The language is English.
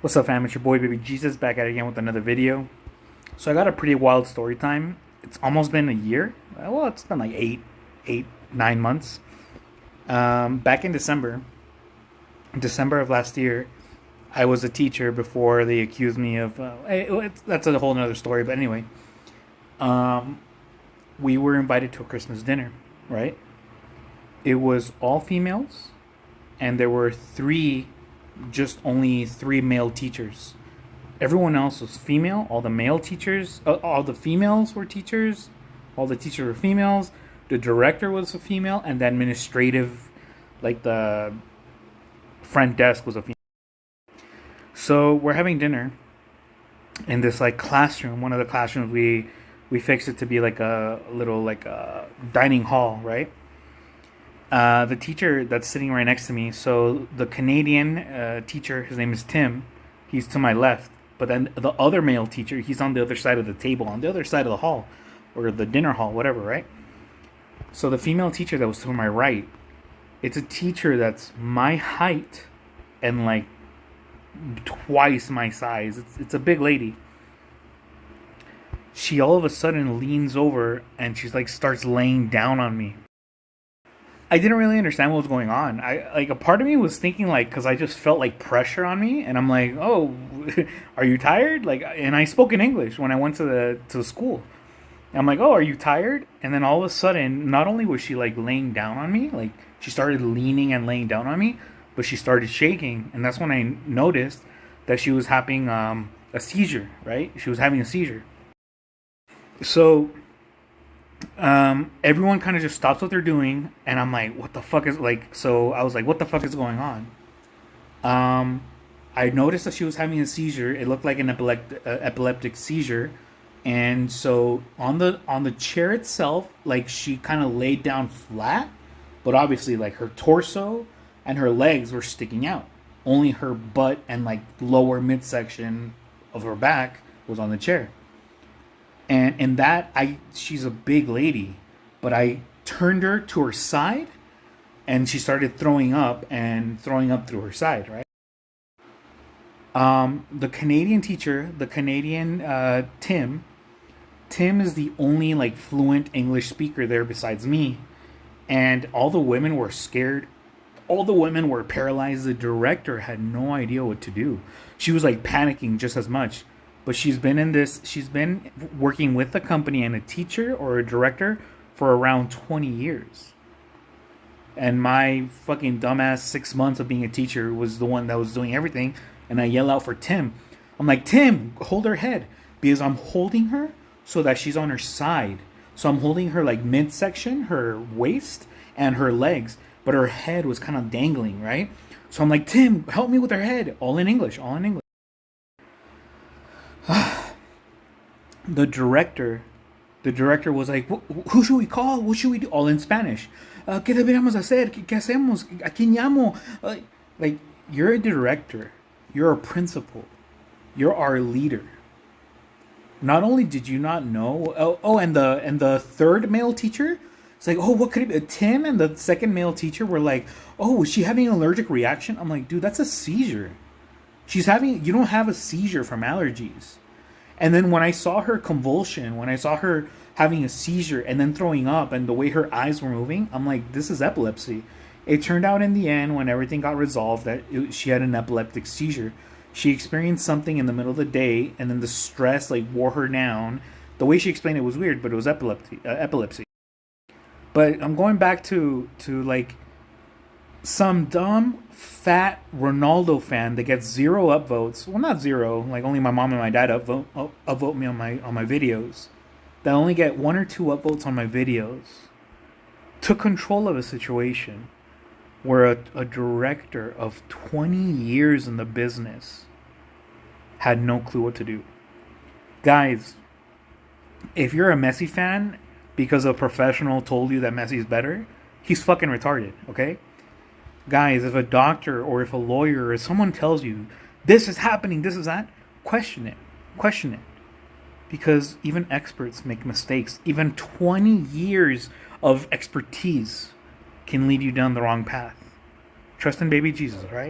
What's up, fam? It's your boy BbJesus back at it again with another video. So I got a pretty wild story time. It's almost been a year. Well, it's been like 9 months. Back in December of last year, I was a teacher before they accused me of. That's a whole nother story. But anyway, we were invited to a Christmas dinner, right? It was all females, and there were only three male teachers. Everyone else was female. All the male teachers, all the females were teachers. All the teachers were females. The director was a female, and the administrative, like the front desk, was a female. So we're having dinner in this like classroom. One of the classrooms we fixed it to be like a little like a dining hall, right? The teacher that's sitting right next to me, so the Canadian teacher, his name is Tim, he's to my left. But then the other male teacher, he's on the other side of the table, on the other side of the hall, or the dinner hall, whatever, right? So the female teacher that was to my right, it's a teacher that's my height and like twice my size. It's a big lady. She all of a sudden leans over and she's like starts laying down on me. I didn't really understand what was going on. A part of me was thinking like, because I just felt like pressure on me, and I'm like, oh, are you tired? Like, and I spoke in English when I went to the school. And I'm like, oh, are you tired? And then all of a sudden, not only was she like laying down on me, like she started leaning and laying down on me, but she started shaking, and that's when I noticed that she was having a seizure. Right? She was having a seizure. So everyone kind of just stops what they're doing, and I'm like, what the fuck is like? So I was like, what the fuck is going on? I noticed that she was having a seizure. It looked like an epileptic seizure, and so on the chair itself, like she kind of laid down flat, but obviously like her torso and her legs were sticking out. Only her butt and like lower midsection of her back was on the chair. And in that, she's a big lady, but I turned her to her side, and she started throwing up through her side, right? The Canadian teacher, Tim is the only like fluent English speaker there besides me, and all the women were scared. All the women were paralyzed. The director had no idea what to do. She was like panicking just as much. But she's been working with the company and a teacher or a director for around 20 years. And my fucking dumbass 6 months of being a teacher was the one that was doing everything. And I yell out for Tim. I'm like, Tim, hold her head. Because I'm holding her so that she's on her side. So I'm holding her like midsection, her waist, and her legs. But her head was kind of dangling, right? So I'm like, Tim, help me with her head. All in English. The director was like, who should we call? What should we do? All in Spanish. ¿Qué deberíamos hacer? ¿Qué hacemos? ¿A quién llamo? Like, you're a director. You're a principal. You're our leader. Not only did you not know, and the third male teacher, it's like, oh, what could it be? Tim and the second male teacher were like, oh, is she having an allergic reaction? I'm like, dude, that's a seizure. You don't have a seizure from allergies. And then when I saw her convulsion, when I saw her having a seizure and then throwing up and the way her eyes were moving, I'm like, this is epilepsy. It turned out in the end, when everything got resolved, that she had an epileptic seizure. She experienced something in the middle of the day, and then the stress like wore her down. The way she explained it was weird, but it was epilepsy. But I'm going back to like some dumb fat Ronaldo fan that gets 0 upvotes. Well, not 0. Like only my mom and my dad upvote me on my videos. That only get 1 or 2 upvotes on my videos. Took control of a situation where a director of 20 years in the business had no clue what to do. Guys, if you're a Messi fan because a professional told you that Messi is better, he's fucking retarded, okay? Guys, if a doctor or if a lawyer or someone tells you this is happening, this is that, question it. Because even experts make mistakes. Even 20 years of expertise can lead you down the wrong path. Trust in BbJesus, right?